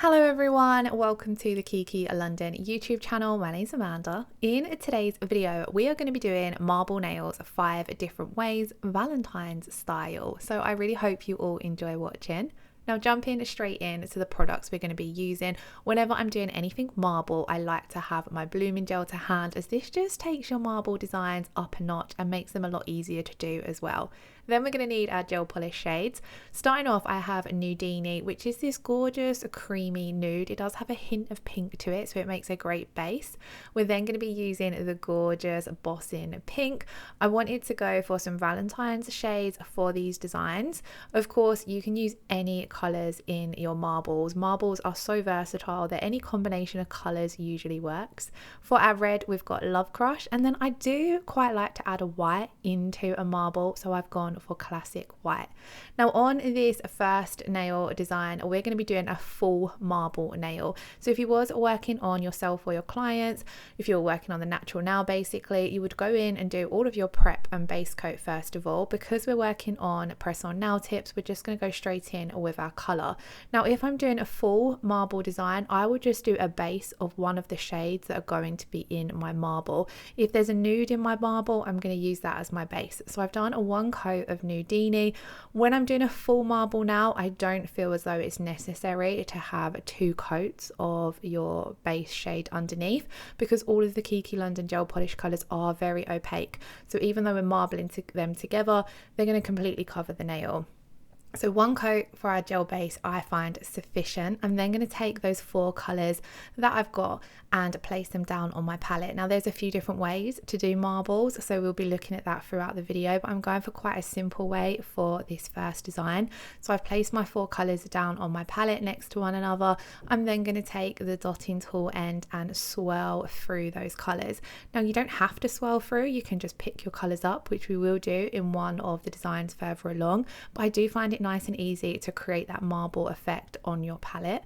Hello everyone, welcome to the Kiki London YouTube channel. My name's Amanda. In today's video, we are going to be doing marble nails 5 different ways, Valentine's style. So I really hope you all enjoy watching. Now jumping straight in to the products we're going to be using. Whenever I'm doing anything marble, I like to have my blooming gel to hand, as this just takes your marble designs up a notch and makes them a lot easier to do as well. Then we're going to need our gel polish shades. Starting off, I have Nudeini, which is this gorgeous creamy nude. It does have a hint of pink to it, so it makes a great base. We're then going to be using the gorgeous Bossing Pink. I wanted to go for some Valentine's shades for these designs. Of course, you can use any colours in your marbles. Marbles are so versatile that any combination of colours usually works. For our red, we've got Love Crush, and then I do quite like to add a white into a marble, so I've gone for classic white. Now on this first nail design, we're going to be doing a full marble nail. So if you was working on yourself or your clients, if you're working on the natural nail, basically you would go in and do all of your prep and base coat first of all. Because we're working on press on nail tips, we're just going to go straight in with our color. Now if I'm doing a full marble design, I would just do a base of one of the shades that are going to be in my marble. If there's a nude in my marble, I'm going to use that as my base. So I've done a 1 coat of Nudeini. When I'm doing a full marble now, I don't feel as though it's necessary to have 2 coats of your base shade underneath, because all of the Kiki London gel polish colours are very opaque. So even though we're marbling them together, they're going to completely cover the nail. So 1 coat for our gel base I find sufficient. I'm then going to take those 4 colours that I've got and place them down on my palette. Now there's a few different ways to do marbles, so we'll be looking at that throughout the video, but I'm going for quite a simple way for this first design. So I've placed my 4 colours down on my palette next to one another. I'm then going to take the dotting tool end and swirl through those colours. Now you don't have to swirl through, you can just pick your colours up, which we will do in one of the designs further along, but I do find it nice and easy to create that marble effect on your palette.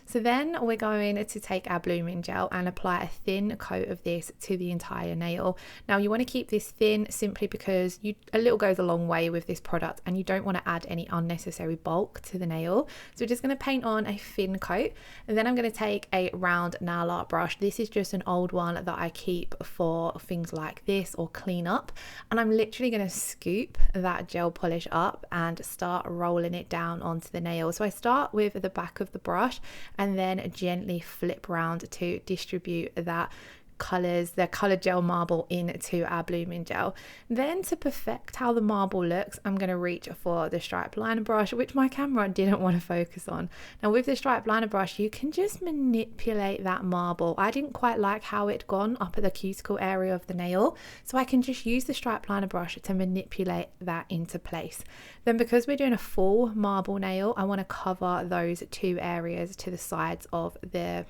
So then we're going to take our blooming gel and apply a thin coat of this to the entire nail. Now you want to keep this thin simply because a little goes a long way with this product and you don't want to add any unnecessary bulk to the nail. So we're just going to paint on a thin coat, and then I'm going to take a round nail art brush. This is just an old one that I keep for things like this or clean up, and I'm literally going to scoop that gel polish up and start rolling it down onto the nail. So I start with the back of the brush and then gently flip round to distribute that the coloured gel marble into our blooming gel. Then to perfect how the marble looks, I'm going to reach for the striped liner brush, which my camera didn't want to focus on. Now with the striped liner brush, you can just manipulate that marble. I didn't quite like how it gone up at the cuticle area of the nail, so I can just use the striped liner brush to manipulate that into place. Then because we're doing a full marble nail, I want to cover those 2 areas to the sides of the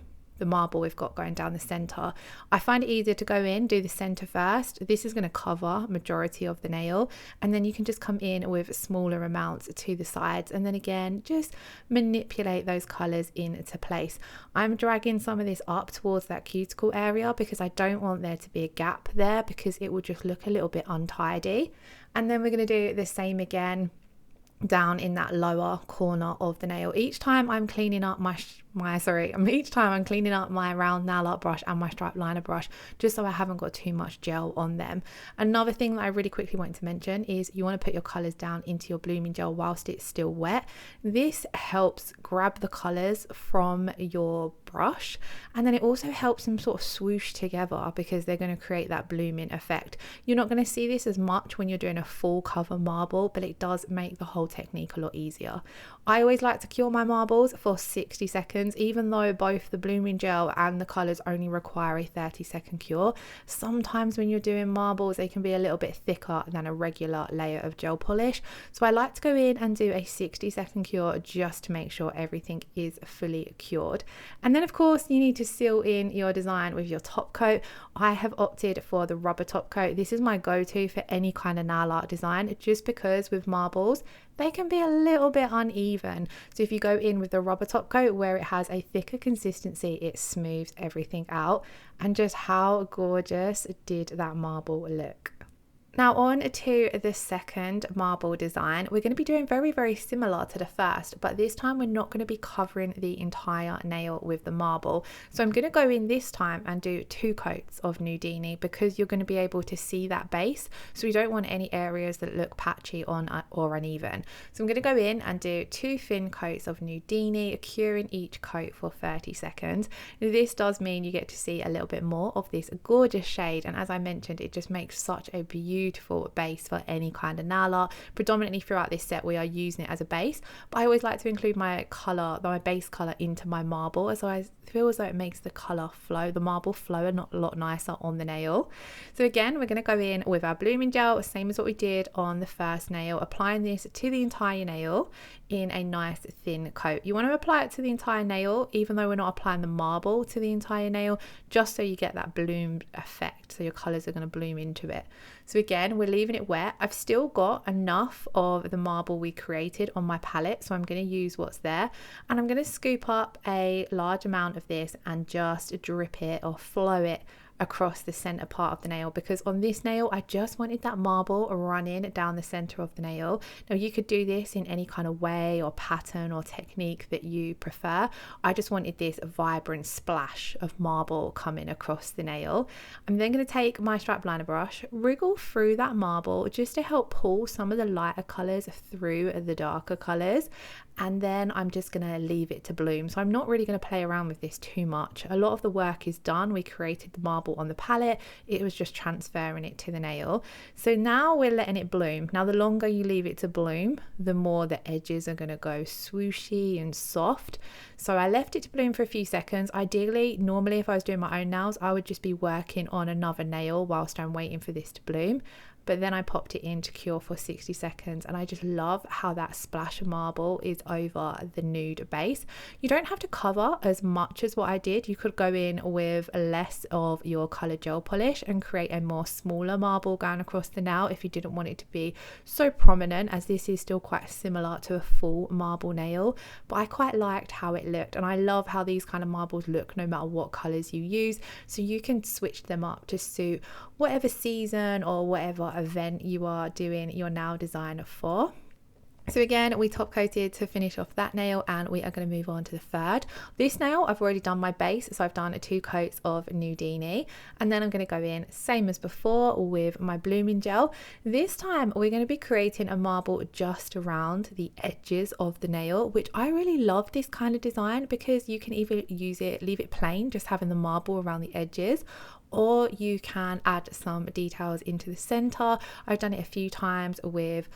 marble we've got going down the center. I find it easier to go in, do the center first. This is going to cover majority of the nail, and then you can just come in with smaller amounts to the sides, and then again just manipulate those colors into place. I'm dragging some of this up towards that cuticle area because I don't want there to be a gap there, because it will just look a little bit untidy. And then we're going to do the same again down in that lower corner of the nail. Each time I'm cleaning up my round nail art brush and my striped liner brush, just so I haven't got too much gel on them. Another thing that I really quickly want to mention is you want to put your colours down into your blooming gel whilst it's still wet. This helps grab the colours from your brush, and then it also helps them sort of swoosh together because they're going to create that blooming effect. You're not going to see this as much when you're doing a full cover marble, but it does make the whole technique a lot easier. I always like to cure my marbles for 60 seconds, even though both the blooming gel and the colours only require a 30-second cure. Sometimes when you're doing marbles, they can be a little bit thicker than a regular layer of gel polish. So I like to go in and do a 60-second cure just to make sure everything is fully cured. And then of course you need to seal in your design with your top coat. I have opted for the rubber top coat. This is my go-to for any kind of nail art design, just because with marbles they can be a little bit uneven. So if you go in with the rubber top coat where it has a thicker consistency, it smooths everything out. And just how gorgeous did that marble look? Now on to the second marble design. We're going to be doing very, very similar to the first, but this time we're not going to be covering the entire nail with the marble. So I'm going to go in this time and do 2 coats of Nudeini, because you're going to be able to see that base. So we don't want any areas that look patchy or uneven. So I'm going to go in and do 2 thin coats of Nudeini, curing each coat for 30 seconds. This does mean you get to see a little bit more of this gorgeous shade, and as I mentioned, it just makes such a beautiful base for any kind of nail art. Predominantly throughout this set we are using it as a base, but I always like to include my base color into my marble, as I feel as though it makes the color flow, the marble flow a lot nicer on the nail. So again, we're going to go in with our blooming gel, same as what we did on the first nail, applying this to the entire nail in a nice thin coat. You want to apply it to the entire nail, even though we're not applying the marble to the entire nail, just so you get that bloom effect, so your colors are going to bloom into it. So again, we're leaving it wet. I've still got enough of the marble we created on my palette, so I'm going to use what's there, and I'm going to scoop up a large amount of this and just drip it or flow it across the center part of the nail, because on this nail I just wanted that marble running down the center of the nail. Now you could do this in any kind of way or pattern or technique that you prefer. I just wanted this vibrant splash of marble coming across the nail. I'm then going to take my strap liner brush, wriggle through that marble just to help pull some of the lighter colors through the darker colors, and then I'm just going to leave it to bloom. So I'm not really going to play around with this too much. A lot of the work is done. We created the marble on the palette, it was just transferring it to the nail. So now we're letting it bloom. Now the longer you leave it to bloom, the more the edges are going to go swooshy and soft. So I left it to bloom for a few seconds. Ideally, normally if I was doing my own nails, I would just be working on another nail whilst I'm waiting for this to bloom. But then I popped it in to cure for 60 seconds, and I just love how that splash of marble is over the nude base. You don't have to cover as much as what I did. You could go in with less of your colored gel polish and create a more smaller marble going across the nail if you didn't want it to be so prominent, as this is still quite similar to a full marble nail. But I quite liked how it looked, and I love how these kind of marbles look no matter what colors you use, so you can switch them up to suit whatever season or whatever event you are doing your nail design for. So again, we top coated to finish off that nail, and we are going to move on to the third. This nail I've already done my base, so I've done 2 coats of Nudeini, and then I'm going to go in same as before with my blooming gel. This time we're going to be creating a marble just around the edges of the nail, which I really love this kind of design, because you can either leave it plain, just having the marble around the edges, or you can add some details into the center. I've done it a few times with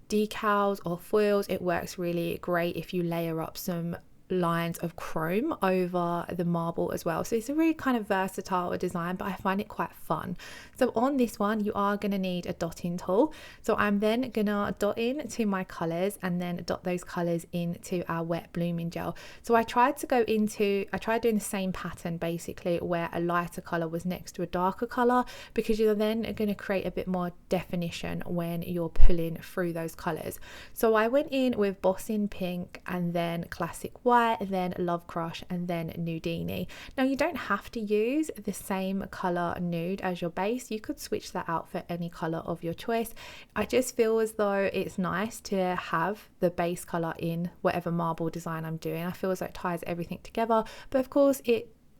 decals or foils. It works really great if you layer up some lines of chrome over the marble as well. So it's a really kind of versatile design, but I find it quite fun. So on this one you are going to need a dotting tool. So I'm then gonna dot in to my colors and then dot those colors into our wet blooming gel. So I tried doing the same pattern basically, where a lighter color was next to a darker color, because you're then going to create a bit more definition when you're pulling through those colors. So I went in with Bossing Pink, and then Classic White, then Love Crush, and then Nudeini. Now you don't have to use the same color nude as your base. You could switch that out for any color of your choice. I just feel as though it's nice to have the base color in whatever marble design I'm doing. I feel as though it ties everything together, but of course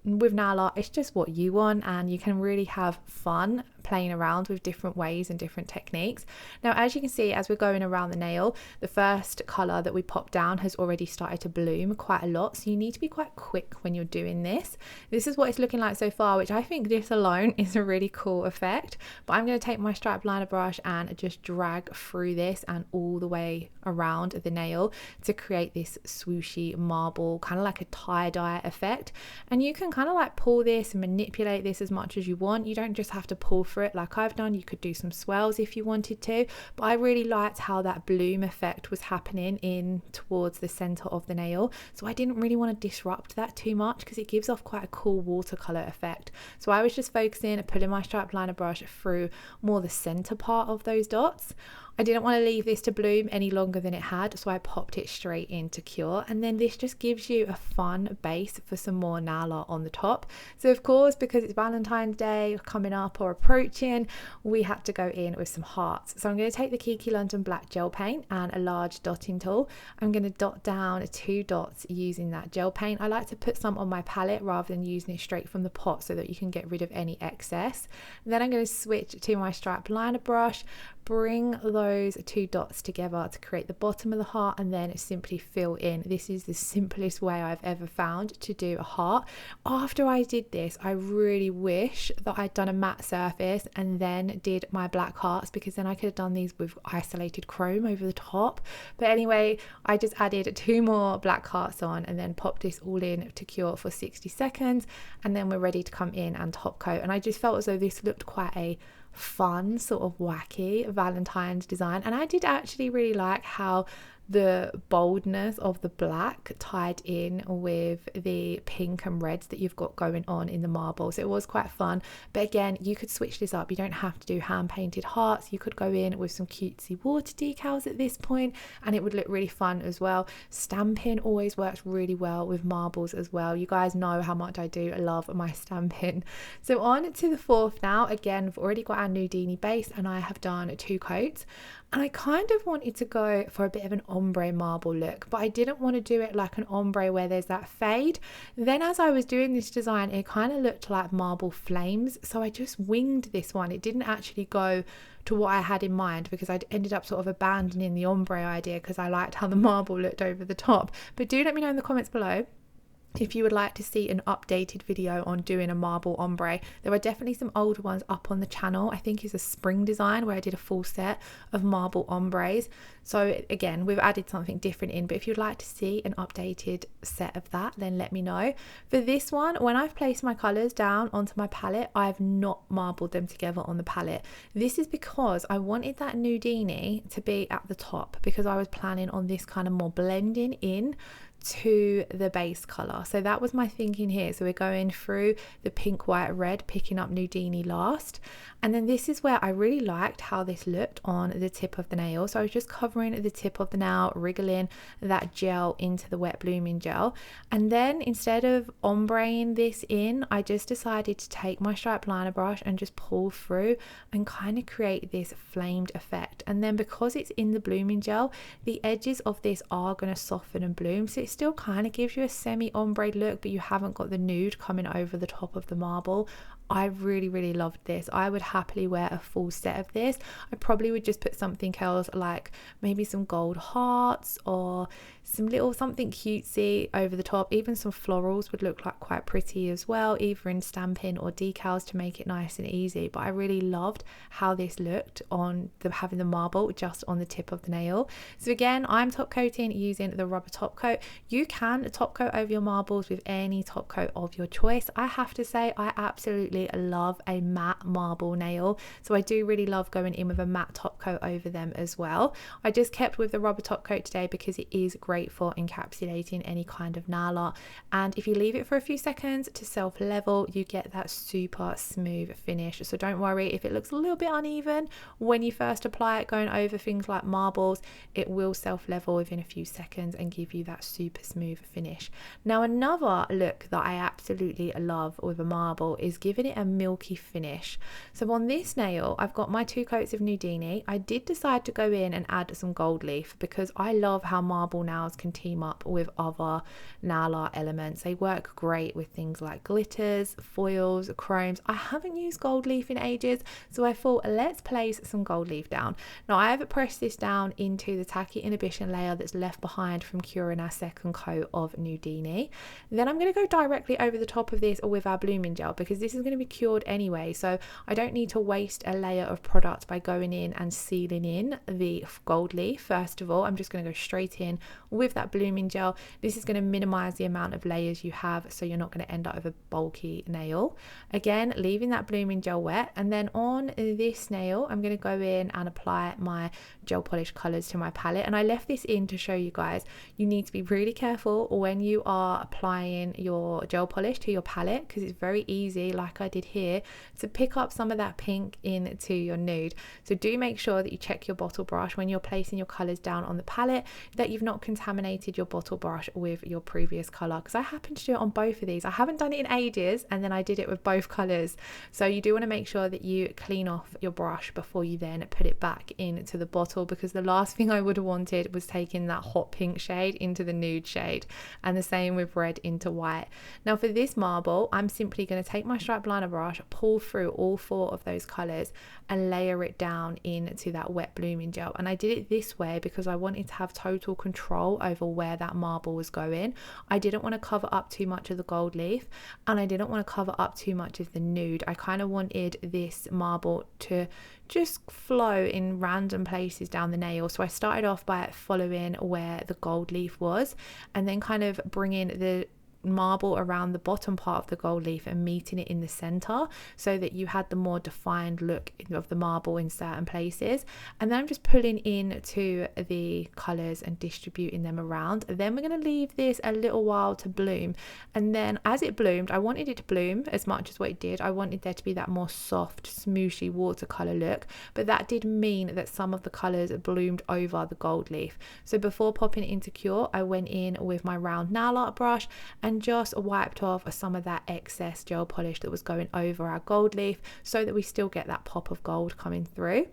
with nail art, it's just what you want, and you can really have fun playing around with different ways and different techniques. Now as you can see, as we're going around the nail, the first color that we popped down has already started to bloom quite a lot, so you need to be quite quick when you're doing this. This is what it's looking like so far, which I think this alone is a really cool effect. But I'm going to take my striped liner brush and just drag through this and all the way around the nail to create this swooshy marble, kind of like a tie-dye effect. And you can kind of like pull this and manipulate this as much as you want. You don't just have to pull for it like I've done. You could do some swirls if you wanted to, but I really liked how that bloom effect was happening in towards the center of the nail, so I didn't really want to disrupt that too much because it gives off quite a cool watercolor effect. So I was just focusing, pulling my striped liner brush through more the center part of those dots. I didn't want to leave this to bloom any longer than it had, so I popped it straight into cure. And then this just gives you a fun base for some more nail art on the top. So of course, because it's Valentine's Day coming up or approaching, we had to go in with some hearts. So I'm going to take the Kiki London black gel paint and a large dotting tool. I'm going to dot down 2 dots using that gel paint. I like to put some on my palette rather than using it straight from the pot so that you can get rid of any excess. Then I'm going to switch to my striped liner brush, bring those 2 dots together to create the bottom of the heart, and then simply fill in. This is the simplest way I've ever found to do a heart. After I did this, I really wish that I'd done a matte surface and then did my black hearts, because then I could have done these with isolated chrome over the top. But anyway, I just added 2 more black hearts on and then popped this all in to cure for 60 seconds, and then we're ready to come in and top coat. And I just felt as though this looked quite a fun, sort of wacky Valentine's design, and I did actually really like how the boldness of the black tied in with the pink and reds that you've got going on in the marble. So it was quite fun. But again, you could switch this up. You don't have to do hand painted hearts. You could go in with some cutesy water decals at this point and it would look really fun as well. Stamping always works really well with marbles as well. You guys know how much I do love my stamping. So on to the 4th now. Again, we've already got our Nudeini base and I have done 2 coats. And I kind of wanted to go for a bit of an ombre marble look, but I didn't want to do it like an ombre where there's that fade. Then as I was doing this design, it kind of looked like marble flames. So I just winged this one. It didn't actually go to what I had in mind, because I'd ended up sort of abandoning the ombre idea because I liked how the marble looked over the top. But do let me know in the comments below if you would like to see an updated video on doing a marble ombre. There are definitely some older ones up on the channel. I think it's a spring design where I did a full set of marble ombres. So again, we've added something different in, but if you'd like to see an updated set of that, then let me know. For this one, when I've placed my colours down onto my palette, I've not marbled them together on the palette. This is because I wanted that Nudeini to be at the top, because I was planning on this kind of more blending in to the base color. So that was my thinking here. So we're going through the pink, white, red, picking up Nudeini last. And then this is where I really liked how this looked on the tip of the nail. So I was just covering the tip of the nail, wriggling that gel into the wet blooming gel. And then instead of ombreing this in, I just decided to take my striped liner brush and just pull through and kind of create this flamed effect. And then because it's in the blooming gel, the edges of this are going to soften and bloom. So it still kind of gives you a semi ombre look, but you haven't got the nude coming over the top of the marble. I really loved this. I would happily wear a full set of this. I probably would just put something else, like maybe some gold hearts or some little something cutesy over the top. Even some florals would look like quite pretty as well, either in stamping or decals to make it nice and easy. But I really loved how this looked on having the marble just on the tip of the nail. So again, I'm top coating using the rubber top coat. You can top coat over your marbles with any top coat of your choice. I have to say, I absolutely love a matte marble nail, so I do really love going in with a matte top coat over them as well. I just kept with the rubber top coat today because it is great for encapsulating any kind of nail art, and if you leave it for a few seconds to self level, you get that super smooth finish. So don't worry if it looks a little bit uneven when you first apply it going over things like marbles. It will self level within a few seconds and give you that super smooth finish. Now another look that I absolutely love with a marble is giving it a milky finish. So on this nail, I've got my 2 coats of Nudeini. I did decide to go in and add some gold leaf because I love how marble nails can team up with other nail art elements. They work great with things like glitters, foils, chromes. I haven't used gold leaf in ages, so I thought let's place some gold leaf down. Now I have pressed this down into the tacky inhibition layer that's left behind from curing our 2nd coat of Nudeini. Then I'm going to go directly over the top of this with our blooming gel, because this is going to be cured anyway, so I don't need to waste a layer of product by going in and sealing in the gold leaf. First of all, I'm just going to go straight in with that blooming gel. This is going to minimize the amount of layers you have, so you're not going to end up with a bulky nail. Again, leaving that blooming gel wet, and then on this nail I'm going to go in and apply my gel polish colors to my palette. And I left this in to show you guys you need to be really careful when you are applying your gel polish to your palette, because it's very easy, like I did here, to pick up some of that pink into your nude. So do make sure that you check your bottle brush when you're placing your colours down on the palette, that you've not contaminated your bottle brush with your previous colour, because I happen to do it on both of these. I haven't done it in ages, and then I did it with both colours. So you do want to make sure that you clean off your brush before you then put it back into the bottle, because the last thing I would have wanted was taking that hot pink shade into the nude shade, and the same with red into white. Now for this marble, I'm simply going to take my stripe liner brush, pull through all 4 of those colours and layer it down into that wet blooming gel. And I did it this way because I wanted to have total control over where that marble was going. I didn't want to cover up too much of the gold leaf, and I didn't want to cover up too much of the nude. I kind of wanted this marble to just flow in random places down the nail. So I started off by following where the gold leaf was, and then kind of bringing the marble around the bottom part of the gold leaf and meeting it in the center, so that you had the more defined look of the marble in certain places. And then I'm just pulling into the colors and distributing them around. Then we're going to leave this a little while to bloom, and then as it bloomed, I wanted it to bloom as much as what it did. I wanted there to be that more soft, smooshy watercolor look, but that did mean that some of the colors bloomed over the gold leaf. So before popping it into cure, I went in with my round nail art brush and just wiped off some of that excess gel polish that was going over our gold leaf, so that we still get that pop of gold coming through.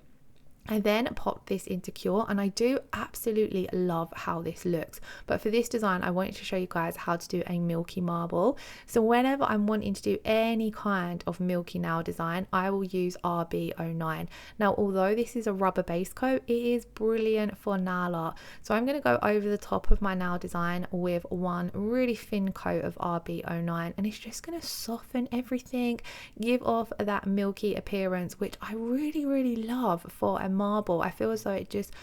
I then popped this into cure, and I do absolutely love how this looks, but for this design I wanted to show you guys how to do a milky marble. So whenever I'm wanting to do any kind of milky nail design, I will use RB09. Now although this is a rubber base coat, it is brilliant for nail art. So I'm going to go over the top of my nail design with one really thin coat of RB09, and it's just going to soften everything, give off that milky appearance, which I really love for a marble. I feel as though it just,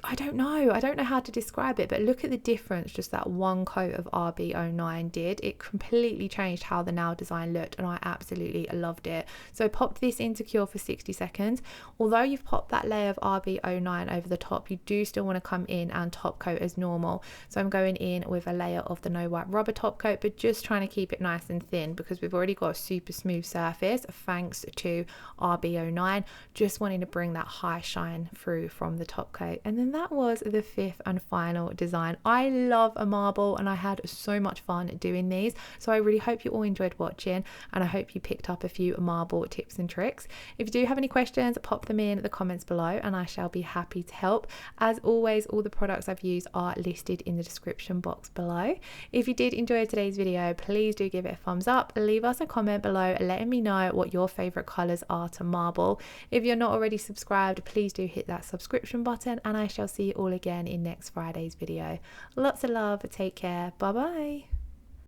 I don't know how to describe it, but look at the difference just that one coat of RB09 did. It completely changed how the nail design looked, and I absolutely loved it. So I popped this into cure for 60 seconds. Although you've popped that layer of RB09 over the top, you do still want to come in and top coat as normal. So I'm going in with a layer of the No Wipe rubber top coat, but just trying to keep it nice and thin, because we've already got a super smooth surface thanks to RB09. Just wanting to bring that high shine through from the top coat. And then that was the 5th and final design. I love a marble, and I had so much fun doing these. So I really hope you all enjoyed watching, and I hope you picked up a few marble tips and tricks. If you do have any questions, pop them in the comments below, and I shall be happy to help. As always, all the products I've used are listed in the description box below. If you did enjoy today's video, please do give it a thumbs up. Leave us a comment below letting me know what your favorite colors are to marble. If you're not already subscribed, please do hit that subscription button, and I shall see you all again in next Friday's video. Lots of love, take care, bye bye.